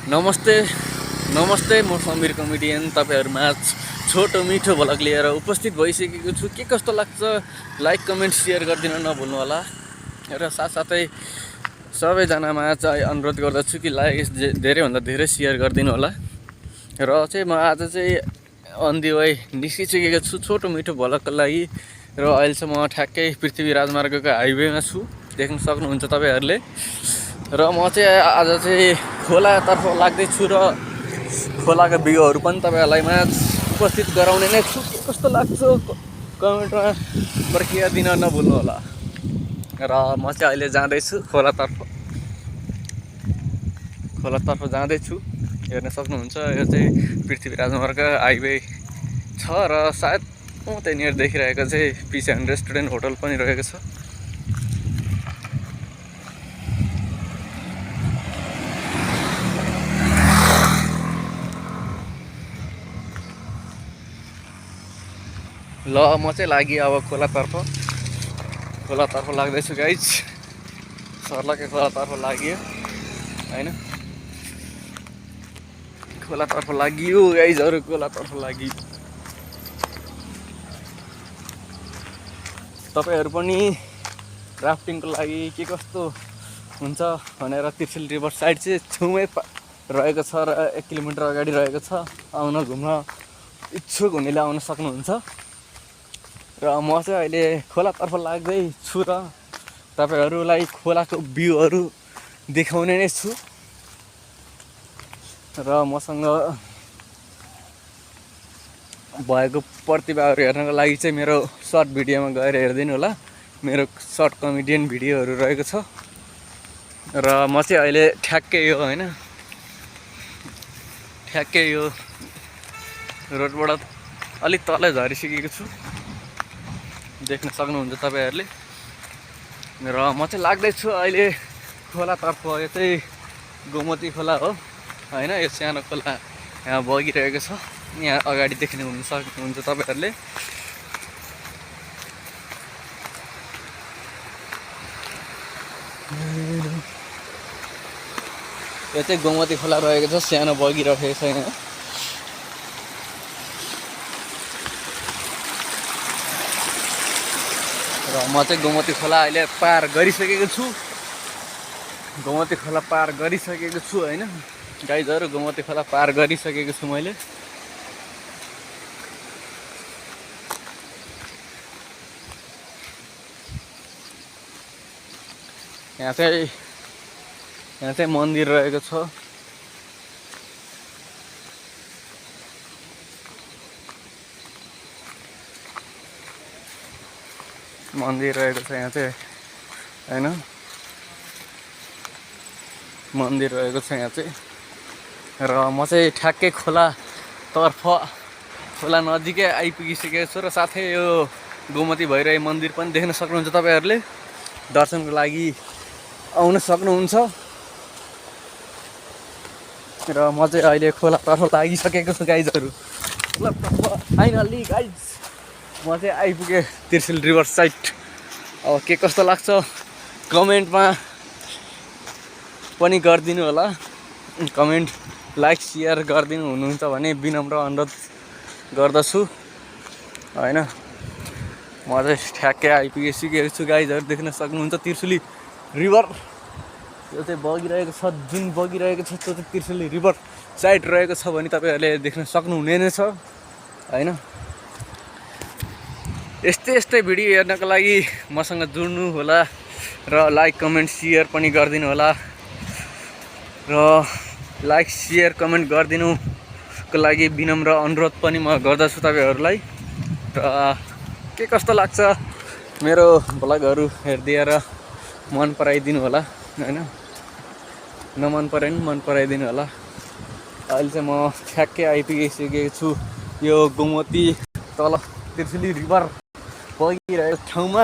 नमस्ते नमस्ते म समीर कमेडियन तपाईहरुमा छोटो मिठो भ्लग लिएर उपस्थित भइसकेको छु। के कस्तो लाग्छ लाइक कमेन्ट शेयर गरिदिन नभुल्नु होला र साथसाथै सबैजनामा चाहिँ अनुरोध गर्दछु कि लाइक धेरैभन्दा धेरै शेयर गरिदिनु होला। र चाहिँ म आज चाहिँ अन दी वे निस्किसकेको छु छोटो मिठो भ्लगको लागि। र अहिले चाहिँ म ठ्याक्कै पृथ्वी राजमार्गको हाइवेमा छु, देख्न सक्नुहुन्छ तपाईहरुले। र म चाहिँ आज चाहिँ खोलातर्फ लाग्दैछु र खोलाका भ्यूहरू पनि तपाईहरुलाई माझ उपस्थित गराउने नै छु। के कस्तो लाग्छ कमेन्टमा प्रतिक्रिया दिन नभुल्नु होला। र म चाहिँ अहिले जाँदैछु खोलातर्फ जाँदैछु। हेर्न सक्नुहुन्छ यो चाहिँ पृथ्वी राजमार्ग हाइवे छ र सायद त्यहाँनिर देखिरहेको चाहिँ पिसेन रेस्टुरेन्ट होटल पनि रहेको छ। ल म चाहिँ लागि अब खोलातर्फ लाग्दैछु गाइज। सर्लकै खोलातर्फ लाग्यो हैन, खोलातर्फ लाग्यो गाइजहरु, खोलातर्फ लाग्यो। तपाईहरु पनि राफ्टिङको लागि के कस्तो हुन्छ भनेर तिर्सिल रिभर साइड चाहिँ छेउमै रहेको छ र 1 किलोमिटर अगाडि रहेको छ। आउन घुम्न इच्छुक हुनेले आउन सक्नुहुन्छ। र म चाहिँ अहिले खोलातर्फ लाग्दै छु र तपाईहरुलाई खोलाको भ्यूहरू देखाउने नै छु। र मसँग भएको प्रतिभाहरू हेर्नको लागि चाहिँ मेरो सर्ट भिडियोमा गएर हेर्दिनु होला। मेरो सर्ट कमेडियन भिडियोहरू रहेको छ। र म चाहिँ अहिले ठ्याक्कै यो रोडबाट अलिक तलै झरिसकेको छु, देख्न सक्नुहुन्छ तपाईहरुले। र म चाहिँ लाग्दैछु अहिले खोलातर्फ। यो चाहिँ गोमती खोला हो हैन, यो सानो खोला यहाँ बगिरहेको छ। यहाँ अगाडि देख्न सक्नुहुन्छ तपाईहरुले। यो चाहिँ गोमती खोला रहेको छ, सानो बगिरहेको छ यहाँ। र म चाहिँ गोमती खोला अहिले पार गरिसकेको छु। हैन गाइजहरु, गोमती खोला पार गरिसकेको छु मैले। यहाँ चाहिँ मन्दिर रहेको छ। मन्दिर रहेको छ यहाँ चाहिँ हैन, मन्दिर रहेको छ यहाँ चाहिँ। र म चाहिँ ठ्याक्कै खोला नजिकै आइपुगिसकेको छु। र साथै यो गोमती भइरहेको मन्दिर पनि देख्न सक्नुहुन्छ तपाईहरुले। दर्शनको लागि आउन सक्नुहुन्छ। र म चाहिँ अहिले खोलातर्फ लागिसकेको छु गाइजहरु। फाइनली गाइज म चाहिँ आइपुगेँ तिर्सिल रिभर साइड। अब के कस्तो लाग्छ कमेन्टमा पनि गरिदिनु होला। कमेन्ट लाइक शेयर गरिदिनु हुनुहुन्छ भने विनम्र अनुरोध गर्दछु हैन। म चाहिँ ठ्याक्कै आइपुगिसकेको छु गाइजहरु, देख्न सक्नुहुन्छ तिर्सिली रिभर। यो चाहिँ बगिरहेको छ, जुन बगिरहेको छ त्यो चाहिँ तिर्सिली रिभर साइड रहेको छ भने तपाईहरुले देख्न सक्नुहुने नै छ हैन। यस्तै भिडियो हेर्नको लागि मसँग जुड्नु होला र लाइक कमेन्ट शेयर पनि गरिदिनु होला। र लाइक शेयर कमेन्ट गरिदिनुको लागि विनम्र अनुरोध पनि म गर्दछु तपाईहरुलाई। र के कस्तो लाग्छ मेरो भ्लगहरू हेरिदिएर मन पराइदिनु होला हैन, नमन परे नि मन पराइदिनु होला। अहिले चाहिँ म ठ्याक्कै आइपुगिसकेको छु यो गोमती तल तिर्सिली रिभर बगिरहेको ठाउँमा,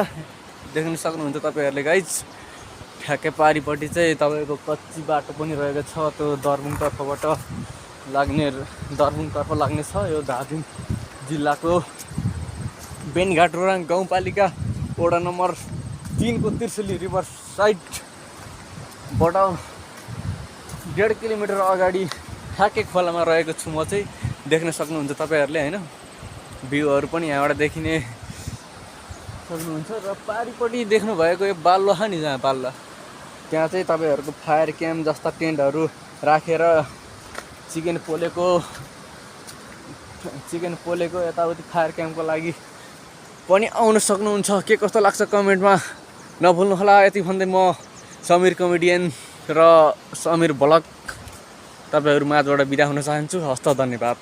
देख्न सक्नुहुन्छ तपाईहरुले गाइज। ठ्याक्कै पारिपट्टि चाहिँ तपाईको कच्ची बाटो पनि रहेको छ, त्यो दर्बुङतर्फ लाग्ने छ। यो धादिङ जिल्लाको बेनीघाट रोराङ गाउँपालिका वडा नम्बर 3 को तिर्सिली रिभर साइडबाट 1.5 किलोमिटर अगाडि ठ्याक्कै खोलामा रहेको छु म चाहिँ। देख्न सक्नुहुन्छ तपाईँहरूले होइन, भ्यूहरू पनि यहाँबाट देखिने सक्नुहुन्छ। र पारिपट्टि देख्नुभएको यो बालुवा छ नि, जहाँ बालुवा, त्यहाँ चाहिँ तपाईँहरूको फायर क्याम्प जस्ता टेन्टहरू राखेर चिकन पोलेको यताउति फायर क्याम्पको लागि पनि आउन सक्नुहुन्छ। के कस्तो लाग्छ कमेन्टमा नभुल्नु होला। यति भन्दै म समीर कमेडियन र समीर भ्लग तपाईँहरू माझबाट बिदा हुन चाहन्छु। हस्त, धन्यवाद।